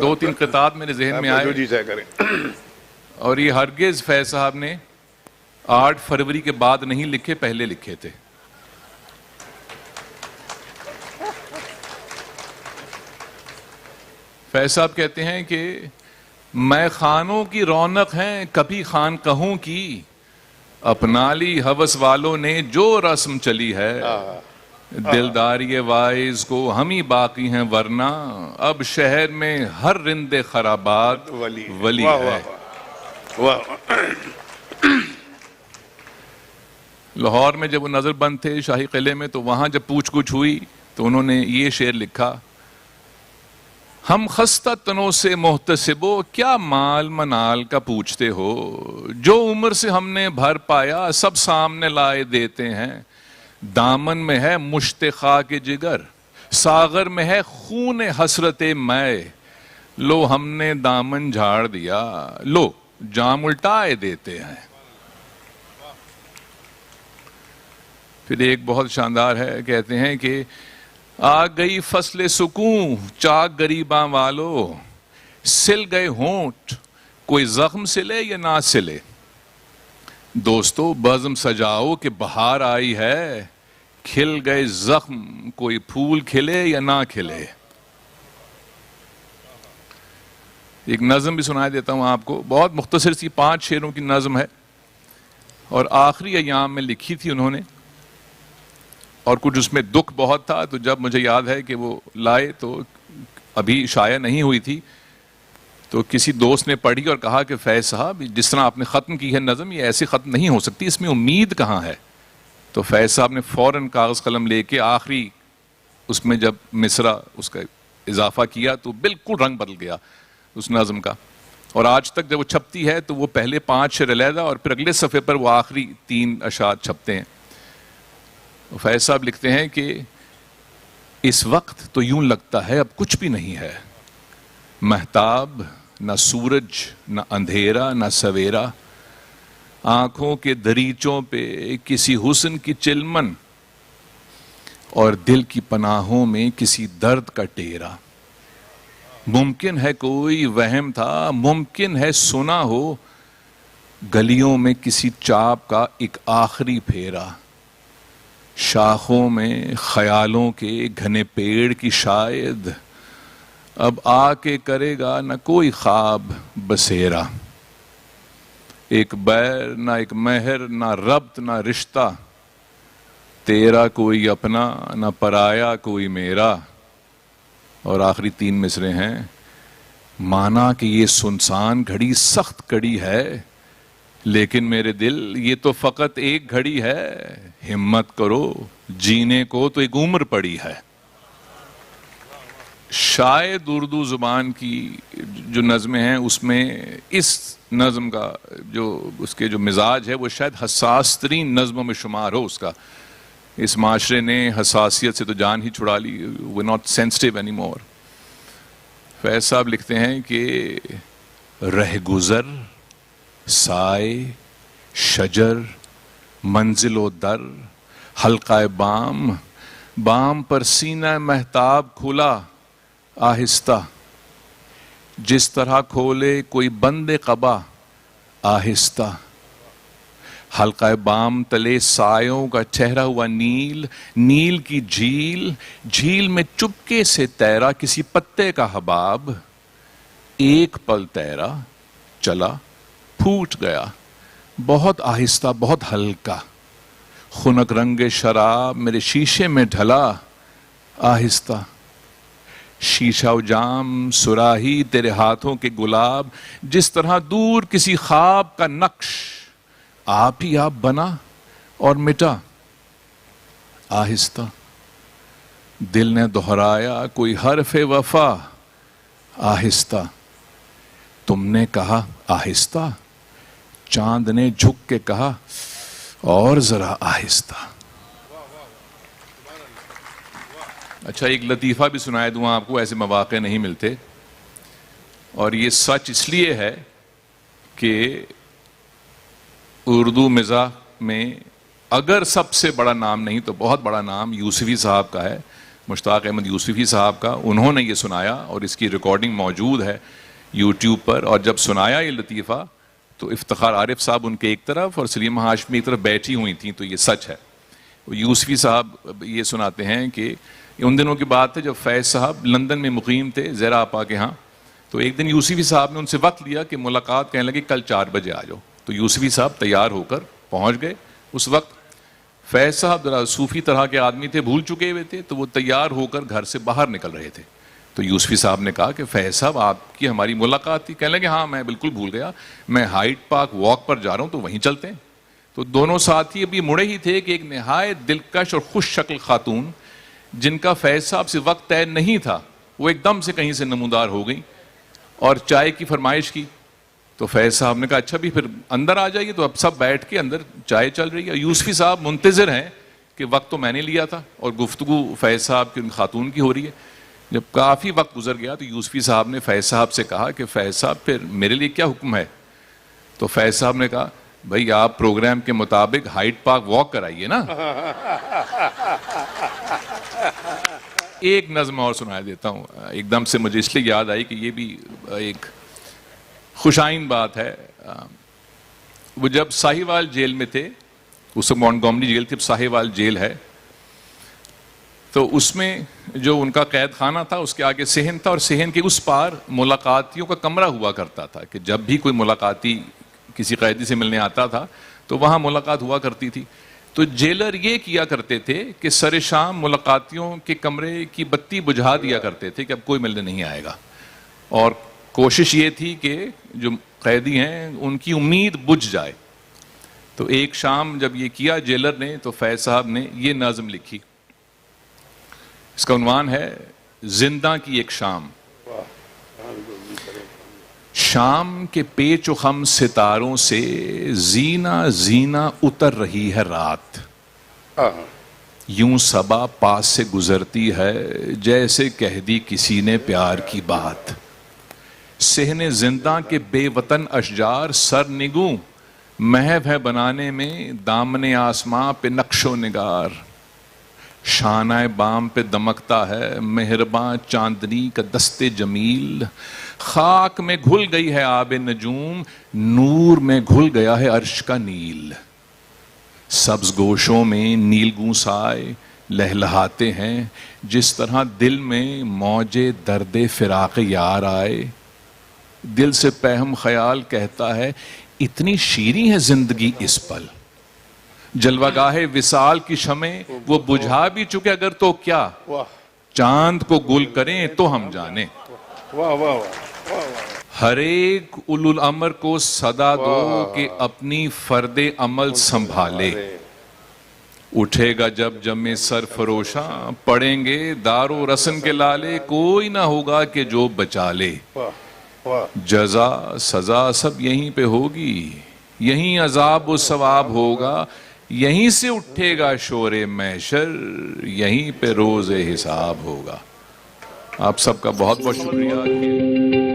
دو تین قطعات میرے ذہن میں آئے جی سے کریں. اور یہ ہرگز فیض صاحب نے 8 فروری کے بعد نہیں لکھے، پہلے لکھے تھے. فیض صاحب کہتے ہیں کہ میں خانوں کی رونق ہیں کبھی خان کہوں کی، اپنا لی ہوس والوں نے جو رسم چلی ہے، دلداری وائز کو ہم ہی باقی ہیں ورنہ اب شہر میں ہر رند خرابات ولی ہے. لاہور میں جب وہ نظر بند تھے شاہی قلعے میں، تو وہاں جب پوچھ گچھ ہوئی تو انہوں نے یہ شعر لکھا: ہم خستہ تنوں سے محتسبو کیا مال منال کا پوچھتے ہو، جو عمر سے ہم نے بھر پایا سب سامنے لائے دیتے ہیں. دامن میں ہے مشت خاک جگر، ساغر میں ہے خون حسرت میں، لو ہم نے دامن جھاڑ دیا لو جام الٹائے دیتے ہیں. پھر ایک بہت شاندار ہے، کہتے ہیں کہ آ گئی فصل سکون چاک گریباں والو، سل گئے ہونٹ کوئی زخم سلے یا نہ سلے. دوستو بزم سجاؤ کہ بہار آئی ہے، کھل گئے زخم کوئی پھول کھلے یا نہ کھلے. ایک نظم بھی سنائی دیتا ہوں آپ کو، بہت مختصر سی 5 شعروں کی نظم ہے، اور آخری ایام میں لکھی تھی انہوں نے، اور کچھ اس میں دکھ بہت تھا. تو جب مجھے یاد ہے کہ وہ لائے تو ابھی شائع نہیں ہوئی تھی، تو کسی دوست نے پڑھی اور کہا کہ فیض صاحب جس طرح آپ نے ختم کی ہے نظم، یہ ایسے ختم نہیں ہو سکتی، اس میں امید کہاں ہے. تو فیض صاحب نے فوراً کاغذ قلم لے کے آخری اس میں جب مصرع اس کا اضافہ کیا تو بالکل رنگ بدل گیا اس نظم کا. اور آج تک جب وہ چھپتی ہے تو وہ پہلے 5 شعر علیحدہ اور پھر اگلے صفحے پر وہ آخری 3 اشعار چھپتے ہیں. فیض صاحب لکھتے ہیں کہ اس وقت تو یوں لگتا ہے اب کچھ بھی نہیں ہے، مہتاب نہ سورج نہ اندھیرا نہ سویرا، آنکھوں کے دریچوں پہ کسی حسن کی چلمن، اور دل کی پناہوں میں کسی درد کا ڈیرا. ممکن ہے کوئی وہم تھا، ممکن ہے سنا ہو، گلیوں میں کسی چاپ کا ایک آخری پھیرا. شاخوں میں خیالوں کے گھنے پیڑ کی شاید اب آ کے کرے گا نہ کوئی خواب بسیرا. ایک بیر نہ ایک مہر نہ ربط نہ رشتہ، تیرا کوئی اپنا نہ پرایا کوئی میرا. اور آخری 3 مصرے ہیں: مانا کہ یہ سنسان گھڑی سخت کڑی ہے، لیکن میرے دل یہ تو فقط ایک گھڑی ہے، ہمت کرو جینے کو تو ایک عمر پڑی ہے. شاید اردو زبان کی جو نظمیں ہیں اس میں اس نظم کا جو اس کے جو مزاج ہے وہ شاید حساس ترین نظموں میں شمار ہو. اس کا اس معاشرے نے حساسیت سے تو جان ہی چھڑا لی، we're not sensitive anymore. فیض صاحب لکھتے ہیں کہ رہ گزر سائے شجر منزل و در حلقہ بام، بام پر سینہ مہتاب کھلا آہستہ، جس طرح کھولے کوئی بند قبا آہستہ. حلقہ بام تلے سایوں کا ٹھہرا ہوا نیل، نیل کی جھیل، جھیل میں چپکے سے تیرا کسی پتے کا حباب. ایک پل تیرا چلا پھوٹ گیا بہت آہستہ بہت ہلکا. خنک رنگ شراب میرے شیشے میں ڈھلا آہستہ. شیشہ و جام سراہی تیرے ہاتھوں کے گلاب، جس طرح دور کسی خواب کا نقش آپ ہی آپ بنا اور مٹا آہستہ. دل نے دہرایا کوئی حرف وفا آہستہ. تم نے کہا آہستہ، چاند نے جھک کے کہا اور ذرا آہستہ. اچھا ایک لطیفہ بھی سنایا دوں آپ کو، ایسے مواقع نہیں ملتے، اور یہ سچ اس لیے ہے کہ اردو مزاح میں اگر سب سے بڑا نام نہیں تو بہت بڑا نام یوسفی صاحب کا ہے. مشتاق احمد یوسفی صاحب کا. انہوں نے یہ سنایا اور اس کی ریکارڈنگ موجود ہے یوٹیوب پر. اور جب سنایا یہ لطیفہ تو افتخار عارف صاحب ان کے ایک طرف اور سلیمہ ہاشمی ایک طرف بیٹھی ہوئی تھیں. تو یہ سچ ہے. یوسفی صاحب یہ سناتے ہیں کہ ان دنوں کی بات ہے جب فیض صاحب لندن میں مقیم تھے زہرا آپا کے ہاں. تو ایک دن یوسفی صاحب نے ان سے وقت لیا کہ ملاقات کہنے لگے کل 4 بجے آ جاؤ. تو یوسفی صاحب تیار ہو کر پہنچ گئے. اس وقت فیض صاحب ذرا صوفی طرح کے آدمی تھے, بھول چکے ہوئے تھے, تو وہ تیار ہو کر گھر سے باہر نکل رہے تھے. تو یوسفی صاحب نے کہا کہ فیض صاحب آپ کی ہماری ملاقات تھی. کہنے لگے ہاں میں بالکل بھول گیا, میں ہائیڈ پارک واک پر جا رہا ہوں تو وہیں چلتے ہیں. تو دونوں ساتھی ابھی مڑے ہی تھے کہ ایک نہایت دلکش اور خوش شکل خاتون جن کا فیض صاحب سے وقت طے نہیں تھا وہ ایک دم سے کہیں سے نمودار ہو گئی اور چائے کی فرمائش کی. تو فیض صاحب نے کہا اچھا بھی پھر اندر آ جائیے. تو اب سب بیٹھ کے اندر چائے چل رہی ہے. یوسفی صاحب منتظر ہیں کہ وقت تو میں نے لیا تھا اور گفتگو فیض صاحب کی ان خاتون کی ہو رہی ہے. جب کافی وقت گزر گیا تو یوسفی صاحب نے فیض صاحب سے کہا کہ فیض صاحب پھر میرے لیے کیا حکم ہے. تو فیض صاحب نے کہا بھائی آپ پروگرام کے مطابق ہائیڈ پارک واک کرائیے نا. ایک نظم اور سنا دیتا ہوں, ایک دم سے مجھے اس لیے یاد آئی کہ یہ بھی ایک خوشائن بات ہے. وہ جب ساہیوال جیل میں تھے, اس وقت مونٹگومری جیل تھی, اب ساہیوال جیل ہے, تو اس میں جو ان کا قید خانہ تھا اس کے آگے صحن تھا اور صحن کے اس پار ملاقاتیوں کا کمرہ ہوا کرتا تھا کہ جب بھی کوئی ملاقاتی کسی قیدی سے ملنے آتا تھا تو وہاں ملاقات ہوا کرتی تھی. تو جیلر یہ کیا کرتے تھے کہ سر شام ملاقاتیوں کے کمرے کی بتی بجھا دیا کرتے تھے کہ اب کوئی ملنے نہیں آئے گا, اور کوشش یہ تھی کہ جو قیدی ہیں ان کی امید بجھ جائے. تو ایک شام جب یہ کیا جیلر نے تو فیض صاحب نے یہ نظم لکھی. اس کا عنوان ہے زندہ کی ایک شام. شام کے پیچ و خم ستاروں سے زینہ زینہ اتر رہی ہے رات, یوں صبا پاس سے گزرتی ہے جیسے کہہ دی کسی نے پیار کی بات. صحن زندہ کے بے وطن اشجار سر نگوں محو ہے بنانے میں دامن آسماں پہ نقش و نگار. شانہ بام پہ دمکتا ہے مہرباں چاندنی کا دست جمیل. خاک میں گھل گئی ہے آب نجوم, نور میں گھل گیا ہے عرش کا نیل. سبز گوشوں میں نیلگوں سائے لہلہاتے ہیں جس طرح دل میں موجے درد فراق یار آئے. دل سے پہم خیال کہتا ہے اتنی شیریں ہے زندگی اس پل. جلوہ گاہ وصال کی شمیں وہ بجھا بھی چکے اگر تو کیا, چاند کو گل کریں تو ہم جانیں. ہر ایک اولو الامر کو صدا دو کہ اپنی فرد عمل سنبھالے. اٹھے گا جب جمع سرفروشاں پڑیں گے دار و رسن کے لالے, کوئی نہ ہوگا کہ جو بچا لے. جزا سزا سب یہیں پہ ہوگی, یہیں عذاب و ثواب ہوگا, یہیں سے اٹھے گا شور محشر, یہیں پہ روز حساب ہوگا. آپ سب کا بہت بہت شکریہ.